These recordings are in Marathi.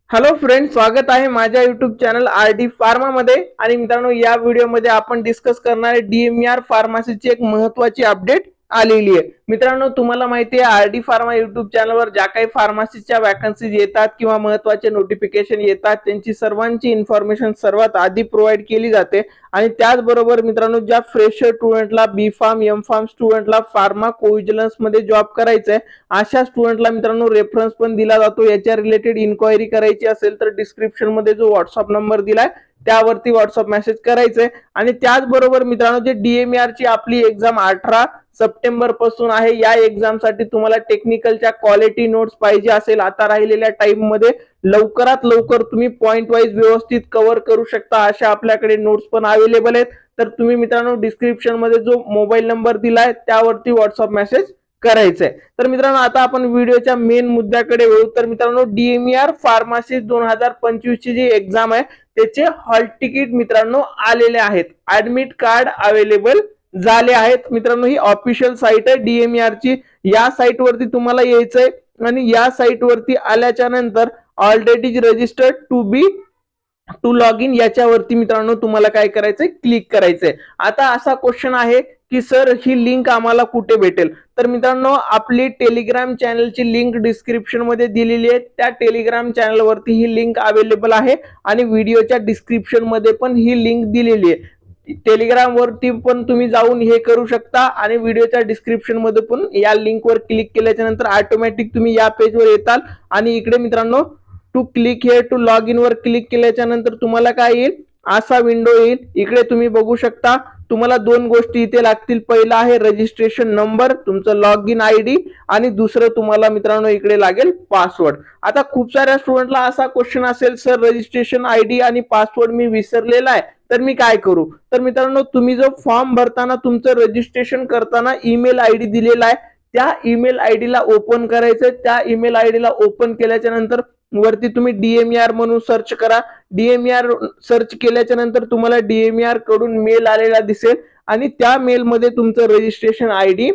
हॅलो फ्रेंड्स, स्वागत आहे माझ्या यूट्यूब चॅनल आरडी फार्मा मध्ये। आणि मित्रांनो, या व्हिडिओमध्ये आपण डिस्कस करणार आहे डीएमईआर फार्मसीची एक महत्त्वाची अपडेट आलेली आहे। मित्रांनो, तुम्हाला माहिती आहे आरडी फार्मा यूट्यूब चॅनलवर ज्या काही फार्मसीच्या वॅकन्सीज येतात किंवा महत्त्वाचे नोटिफिकेशन येतात त्यांची सर्वांची इन्फॉर्मेशन सर्वात आधी प्रोव्हाइड केली जाते। आणि त्याचबरोबर मित्रांनो, ज्या फ्रेशर स्टुडंटला बी फार्म एम फार्म स्टुडंटला फार्मा कोविजिलन्स मध्ये जॉब करायचा आहे अशा स्टुडंटला मित्रांनो रेफरन्स पण दिला जातो। याच्या रिलेटेड इन्क्वायरी करायची असेल तर डिस्क्रिप्शन मध्ये जो व्हॉट्सअप नंबर दिलाय त्यावरती व्हॉट्सअप मेसेज करायचे। आणि त्याचबरोबर मित्रांनो, जे डीएमईआर ची आपली एक्झाम 18 सप्टेंबर पासून आहे, या एक्झाम साठी तुम्हाला टेक्निकलच्या क्वालिटी नोट्स पाहिजे असेल आता राहिलेल्या टाइम मध्ये लवकरात लवकर तुम्ही पॉइंट वाइज व्यवस्थित कव्हर करू शकता अशा आपल्याकडे नोट्स पण अवेलेबल आहेत। तर तुम्ही मित्रांनो डिस्क्रिप्शन मध्ये जो मोबाईल नंबर दिलाय त्यावरती व्हॉट्सअप मेसेज करायचंय। तर मित्रांनो, आता आपण व्हिडिओच्या मेन मुद्द्याकडे वळू। तर मित्रांनो, डीएमईआर फार्मसी 2025 ची जी एक्झाम आहे त्याचे हॉल तिकीट मित्रांनो आलेले आहेत, ऍडमिट कार्ड अवेलेबल झाले आहेत। मित्रांनो, ही ऑफिशियल साइट आहे डीएमईआर ची। या साइट वरती तुम्हाला यायचंय आणि या साइट वरती आल्याच्या नंतर already registered to log in याच्यावरती मित्रांनो तुम्हाला काय करायचंय, क्लिक करायचंय। आता असा क्वेश्चन आहे की सर ही लिंक आम्हाला कुठे भेटेल? तर मित्रांनो, आपली टेलिग्राम चॅनलची लिंक डिस्क्रिप्शन मध्ये दिलेली आहे। त्या टेलिग्राम चॅनल वरती ही लिंक अवेलेबल आहे आणि व्हिडिओच्या डिस्क्रिप्शन मध्ये पण ही लिंक दिलेली आहे। टेलिग्राम वरती पण तुम्ही जाऊन हे करू शकता आणि व्हिडिओच्या डिस्क्रिप्शन मध्ये पण या लिंक वर क्लिक केल्याच्या नंतर ऑटोमॅटिक तुम्ही या पेज वर येताल आणि इकडे मित्रांनो to click here to log in वर क्लिक केल्याच्या नंतर तुम्हाला काय येईल, असा विंडो येईल। इकडे तुम्ही बघू शकता तुम्हाला दोन गोष्टी इथे लागतील। पहिला आहे रजिस्ट्रेशन नंबर, तुमचं लॉग इन आयडी, आणि दुसरं तुम्हाला मित्रांनो इकडे लागेल पासवर्ड। आता खूप साऱ्या स्टुडंटला असा क्वेश्चन असेल, सर रजिस्ट्रेशन आयडी आणि पासवर्ड मी विसरलेला आहे तर मी काय करू? तर मित्रांनो, तुम्ही जो फॉर्म भरताना तुमचं रजिस्ट्रेशन करताना ईमेल आयडी दिलेला आहे त्या ईमेल आयडीला ओपन करायचं। त्या ईमेल आयडीला ओपन केल्याच्या नंतर वरती तुम्ही डीएमईआर म्हणून सर्च करा। डीएमईआर सर्च केल्याच्या नंतर तुम्हाला डीएमईआर कडून मेल आलेला दिसेल आणि त्या मेल मध्ये तुमचं रजिस्ट्रेशन आयडी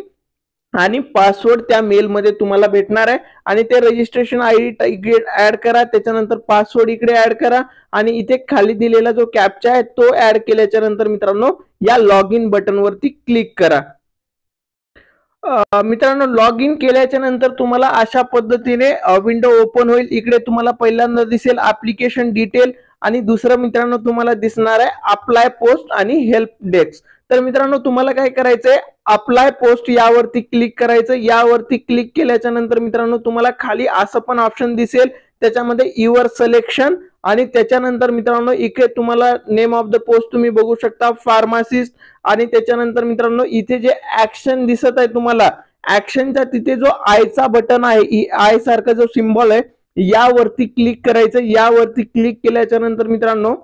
आणि पासवर्ड त्या मेल मध्ये तुम्हाला भेटणार आहे। आणि ते रजिस्ट्रेशन आयडी इकडे ऍड करा, त्याच्यानंतर पासवर्ड इकडे ऍड करा आणि इथे खाली दिलेला जो कॅप्चा आहे तो ऍड केल्याच्या नंतर मित्रांनो या लॉग इन बटन वरती क्लिक करा। मित्रांनो, लॉग इन केल्याच्या नंतर तुम्हाला अशा पद्धतीने विंडो ओपन होईल। इकडे तुम्हाला पहिल्यांदा दिसेल ऍप्लिकेशन डिटेल आणि दुसरं मित्रांनो तुम्हाला दिसणार आहे अप्लाय पोस्ट आणि हेल्प डेस्क। तर मित्रांनो, तुम्हाला काय करायचंय, अप्लाय पोस्ट यावरती क्लिक करायचं। यावरती क्लिक केल्याच्या नंतर मित्रांनो तुम्हाला खाली असं पण ऑप्शन दिसेल, त्याच्यामध्ये युअर सिलेक्शन आणि त्याच्यानंतर मित्रांनो इकडे तुम्हाला नेम ऑफ द पोस्ट तुम्ही बघू शकता फार्मासिस्ट। आणि त्याच्यानंतर मित्रांनो इथे जे ऍक्शन दिसत आहे तुम्हाला, ऍक्शनच्या तिथे जो आयचा बटन आहे, आय सारखा जो सिम्बॉल आहे यावरती क्लिक करायचं। यावरती क्लिक केल्याच्या नंतर मित्रांनो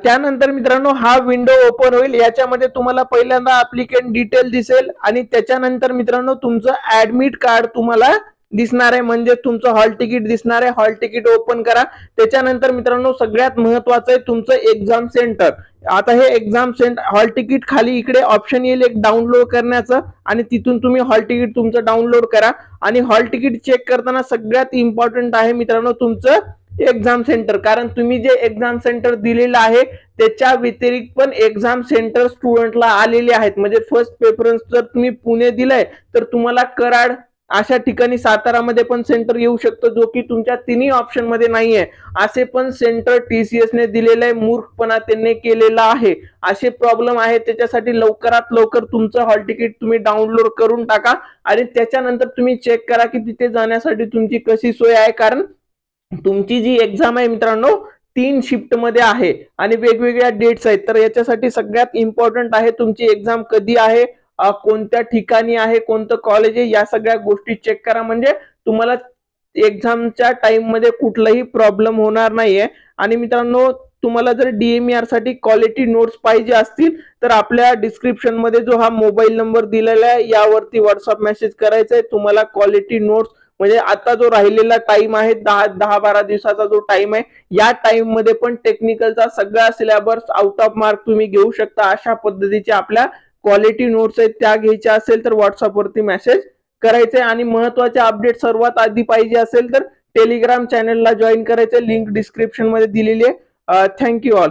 त्यानंतर मित्रांनो हा विंडो ओपन होईल। याच्यामध्ये तुम्हाला पहिल्यांदा ऍप्लिकेंट डिटेल दिसेल आणि त्याच्यानंतर मित्रांनो तुमचं ऍडमिट कार्ड तुम्हाला दिसणार आहे, म्हणजे तुमचं हॉल तिकीट दिसणार आहे। हॉल तिकीट ओपन करा। त्याच्यानंतर मित्रांनो सगळ्यात महत्त्वाचं आहे तुमचं एक्झाम सेंटर। आता हे एक्झाम सेंटर हॉल तिकीट खाली इकडे ऑप्शन येईल एक डाउनलोड करण्याचं आणि तिथून तुम्ही हॉल तिकीट तुमचं डाउनलोड करा। आणि हॉल तिकीट चेक करताना सगळ्यात इम्पॉर्टंट आहे मित्रांनो तुमचं एक्झाम सेंटर, कारण तुम्ही जे एक्झाम सेंटर दिलेलं आहे त्याच्या व्यतिरिक्त पण एक्झाम सेंटर स्टुडंटला आलेले आहेत। म्हणजे फर्स्ट प्रेफरन्स जर तुम्ही पुणे दिलंय तर तुम्हाला कराड अशा ठिकाणी सातारामध्ये पण सेंटर येऊ शकतो, जो की तुमच्या तिन्ही ऑप्शन मध्ये नाहीये। असे पण सेंटर टीसीएस ने दिलेले आहे, मूर्खपणा त्यांनी केलेला आहे। असे प्रॉब्लेम आहे, त्याच्यासाठी लवकरात लवकर तुमचं हॉल तिकीट तुम्ही डाउनलोड करून टाका आणि त्याच्यानंतर तुम्ही चेक करा की तिथे जाण्यासाठी तुमची कशी सोय आहे। कारण तुमची जी एक्झाम आहे मित्रांनो 3 शिफ्ट मध्ये आहे आणि वेगवेगळ्या डेट्स आहेत। तर याच्यासाठी सगळ्यात इम्पॉर्टंट आहे तुमची एक्झाम कधी आहे, कोणत्या ठिकाणी आहे, कोणतं कॉलेज आहे, या सगळ्या गोष्टी चेक करा, म्हणजे तुम्हाला एक्झामच्या टाइम मध्ये कुठलाही प्रॉब्लेम होणार नाहीये। आणि मित्रांनो, तुम्हाला जर डीएमईआर साठी क्वालिटी नोट्स पाहिजे असतील तर आपल्या डिस्क्रिप्शन मध्ये जो हा मोबाईल नंबर दिलेला आहे यावरती व्हॉट्सअप मेसेज करायचा आहे। तुम्हाला क्वालिटी नोट्स म्हणजे आता जो राहिलेला टाइम आहे 10-12 दिवसाचा जो टाइम आहे, या टाइम मध्ये पण टेक्निकलचा सगळा सिलेबस आउट ऑफ मार्क तुम्ही घेऊ शकता। अशा पद्धतीचे आपल्या क्वालिटी नोट्स आहेत त्या घ्यायच्या असेल तर व्हॉट्सअप वरती मेसेज करायचे। आणि महत्त्वाचे अपडेट सर्वात आधी पाहिजे असेल तर टेलिग्राम चॅनलला जॉईन करायचं, लिंक डिस्क्रिप्शन मध्ये दिलेली आहे. Thank you all.